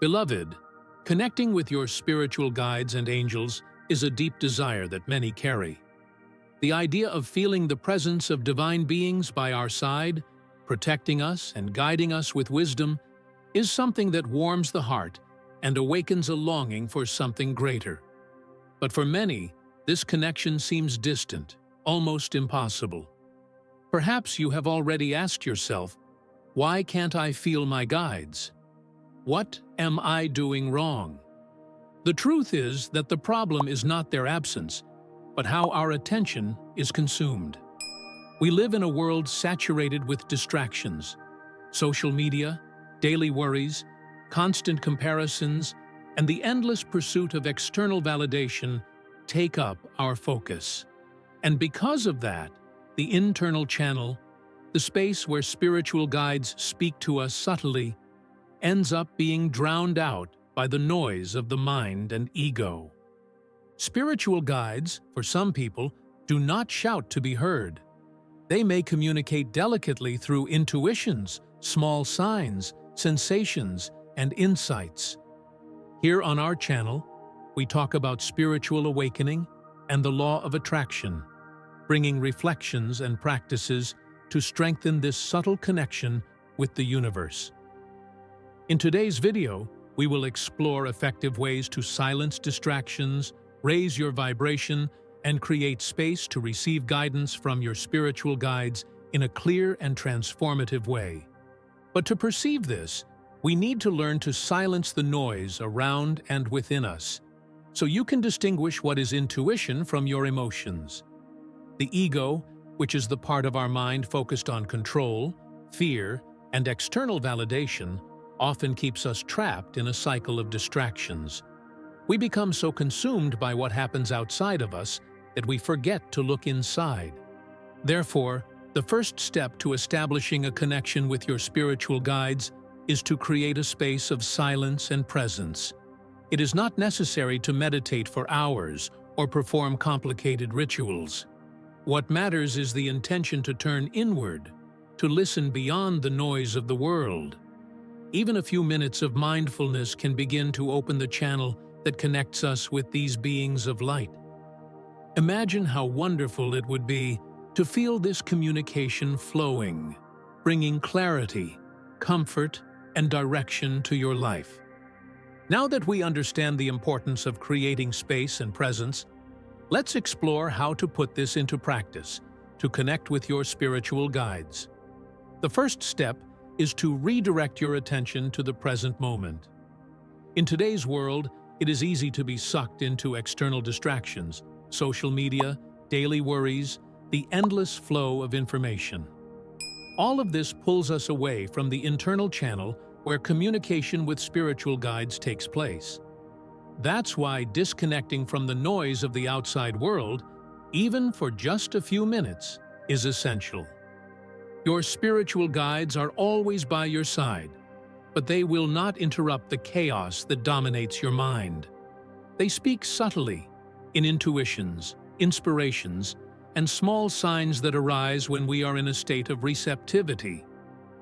Beloved, connecting with your spiritual guides and angels is a deep desire that many carry. The idea of feeling the presence of divine beings by our side, protecting us and guiding us with wisdom, is something that warms the heart and awakens a longing for something greater. But for many, this connection seems distant, almost impossible. Perhaps you have already asked yourself, why can't I feel my guides? What am I doing wrong? The truth is that the problem is not their absence, but how our attention is consumed. We live in a world saturated with distractions. Social media, daily worries, constant comparisons, and the endless pursuit of external validation take up our focus. And because of that, the internal channel, the space where spiritual guides speak to us subtly, ends up being drowned out by the noise of the mind and ego. Spiritual guides, for some people, do not shout to be heard. They may communicate delicately through intuitions, small signs, sensations, and insights. Here on our channel, we talk about spiritual awakening and the law of attraction, bringing reflections and practices to strengthen this subtle connection with the universe. In today's video, we will explore effective ways to silence distractions, raise your vibration, and create space to receive guidance from your spiritual guides in a clear and transformative way. But to perceive this, we need to learn to silence the noise around and within us, so you can distinguish what is intuition from your emotions. The ego, which is the part of our mind focused on control, fear, and external validation, often keeps us trapped in a cycle of distractions. We become so consumed by what happens outside of us that we forget to look inside. Therefore, the first step to establishing a connection with your spiritual guides is to create a space of silence and presence. It is not necessary to meditate for hours or perform complicated rituals. What matters is the intention to turn inward, to listen beyond the noise of the world. Even a few minutes of mindfulness can begin to open the channel that connects us with these beings of light. Imagine how wonderful it would be to feel this communication flowing, bringing clarity, comfort, and direction to your life. Now that we understand the importance of creating space and presence, let's explore how to put this into practice to connect with your spiritual guides. The first step is to redirect your attention to the present moment. In today's world, it is easy to be sucked into external distractions, social media, daily worries, the endless flow of information. All of this pulls us away from the internal channel where communication with spiritual guides takes place. That's why disconnecting from the noise of the outside world, even for just a few minutes, is essential. Your spiritual guides are always by your side, but they will not interrupt the chaos that dominates your mind. They speak subtly, in intuitions, inspirations, and small signs that arise when we are in a state of receptivity.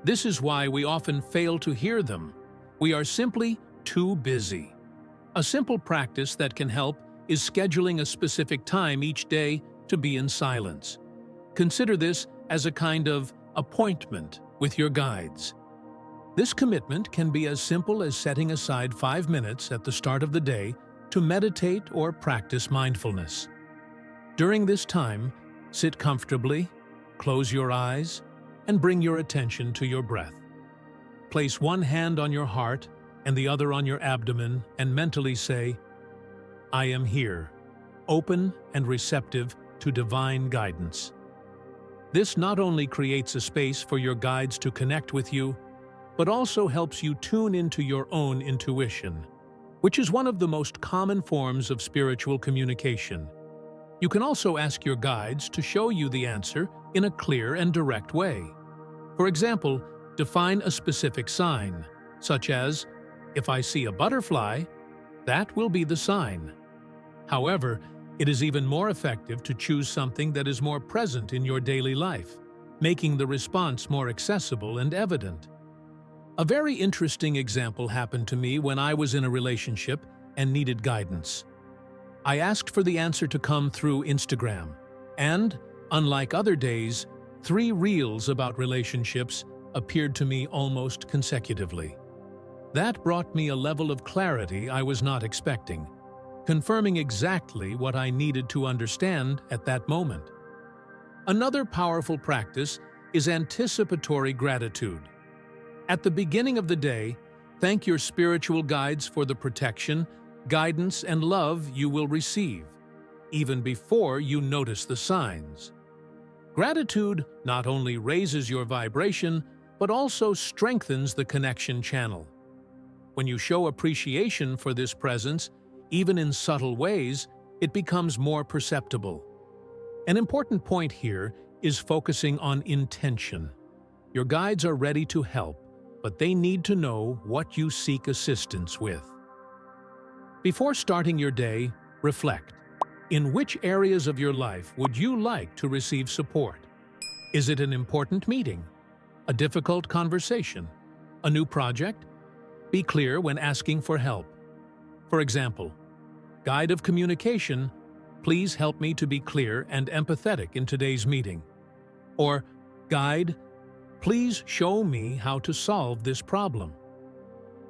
This is why we often fail to hear them. We are simply too busy. A simple practice that can help is scheduling a specific time each day to be in silence. Consider this as a kind of appointment with your guides. This commitment can be as simple as setting aside 5 minutes at the start of the day to meditate or practice mindfulness. During this time, sit comfortably, close your eyes, and bring your attention to your breath. Place one hand on your heart and the other on your abdomen and mentally say, "I am here," open and receptive to divine guidance. This not only creates a space for your guides to connect with you, but also helps you tune into your own intuition, which is one of the most common forms of spiritual communication. You can also ask your guides to show you the answer in a clear and direct way. For example, define a specific sign, such as, "If I see a butterfly, that will be the sign." However, it is even more effective to choose something that is more present in your daily life, making the response more accessible and evident. A very interesting example happened to me when I was in a relationship and needed guidance. I asked for the answer to come through Instagram, and, unlike other days, 3 reels about relationships appeared to me almost consecutively. That brought me a level of clarity I was not expecting, confirming exactly what I needed to understand at that moment. Another powerful practice is anticipatory gratitude. At the beginning of the day, thank your spiritual guides for the protection, guidance, and love you will receive, even before you notice the signs. Gratitude not only raises your vibration, but also strengthens the connection channel. When you show appreciation for this presence, even in subtle ways, it becomes more perceptible. An important point here is focusing on intention. Your guides are ready to help, but they need to know what you seek assistance with. Before starting your day, reflect. In which areas of your life would you like to receive support? Is it an important meeting? A difficult conversation? A new project? Be clear when asking for help. For example, guide of communication, please help me to be clear and empathetic in today's meeting. Or, guide, please show me how to solve this problem.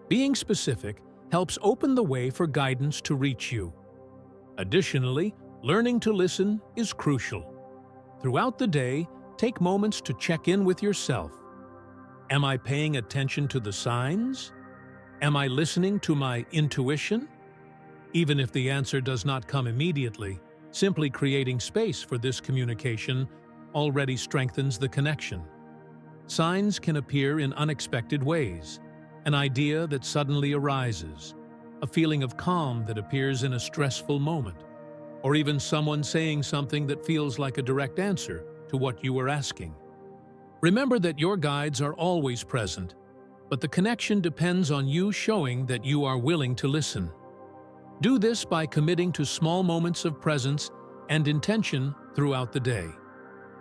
Being specific helps open the way for guidance to reach you. Additionally, learning to listen is crucial. Throughout the day, take moments to check in with yourself. Am I paying attention to the signs? Am I listening to my intuition? Even if the answer does not come immediately, simply creating space for this communication already strengthens the connection. Signs can appear in unexpected ways. An idea that suddenly arises, a feeling of calm that appears in a stressful moment, or even someone saying something that feels like a direct answer to what you were asking. Remember that your guides are always present, but the connection depends on you showing that you are willing to listen. Do this by committing to small moments of presence and intention throughout the day.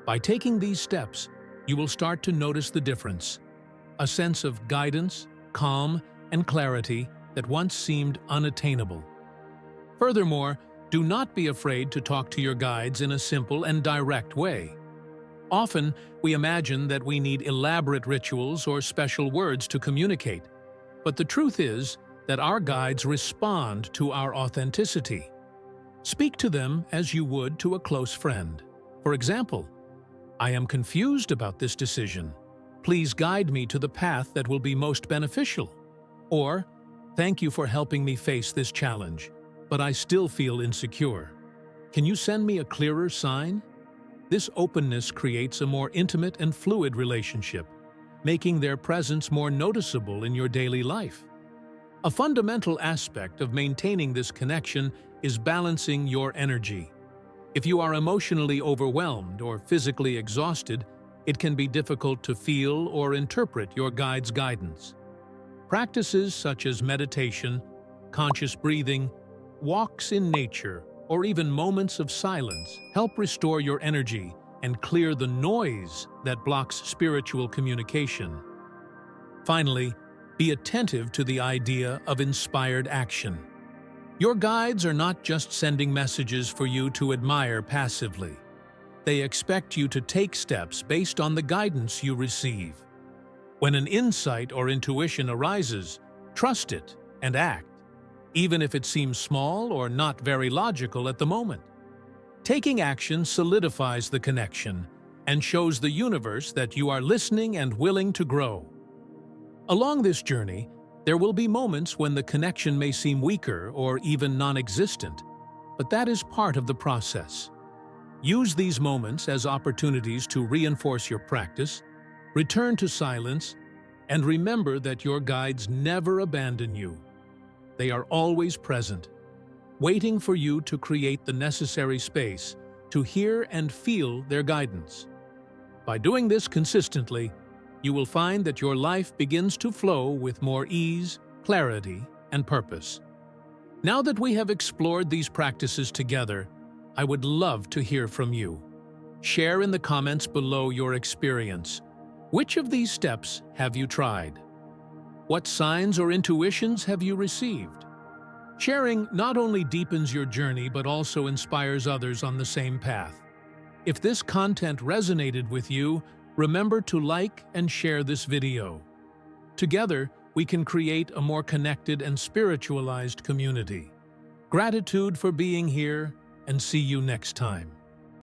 By taking these steps, you will start to notice the difference, a sense of guidance, calm, and clarity that once seemed unattainable. Furthermore, do not be afraid to talk to your guides in a simple and direct way. Often, we imagine that we need elaborate rituals or special words to communicate, but the truth is that our guides respond to our authenticity. Speak to them as you would to a close friend. For example, I am confused about this decision. Please guide me to the path that will be most beneficial. Or, thank you for helping me face this challenge, but I still feel insecure. Can you send me a clearer sign? This openness creates a more intimate and fluid relationship, making their presence more noticeable in your daily life. A fundamental aspect of maintaining this connection is balancing your energy. If you are emotionally overwhelmed or physically exhausted, it can be difficult to feel or interpret your guide's guidance. Practices such as meditation, conscious breathing, walks in nature, or even moments of silence help restore your energy and clear the noise that blocks spiritual communication. Finally, be attentive to the idea of inspired action. Your guides are not just sending messages for you to admire passively. They expect you to take steps based on the guidance you receive. When an insight or intuition arises, trust it and act, even if it seems small or not very logical at the moment. Taking action solidifies the connection and shows the universe that you are listening and willing to grow. Along this journey, there will be moments when the connection may seem weaker or even non-existent, but that is part of the process. Use these moments as opportunities to reinforce your practice, return to silence, and remember that your guides never abandon you. They are always present, waiting for you to create the necessary space to hear and feel their guidance. By doing this consistently, you will find that your life begins to flow with more ease, clarity, and purpose. Now that we have explored these practices together, I would love to hear from you. Share in the comments below your experience. Which of these steps have you tried? What signs or intuitions have you received? Sharing not only deepens your journey but also inspires others on the same path. If this content resonated with you, remember to like and share this video. Together, we can create a more connected and spiritualized community. Gratitude for being here, and see you next time.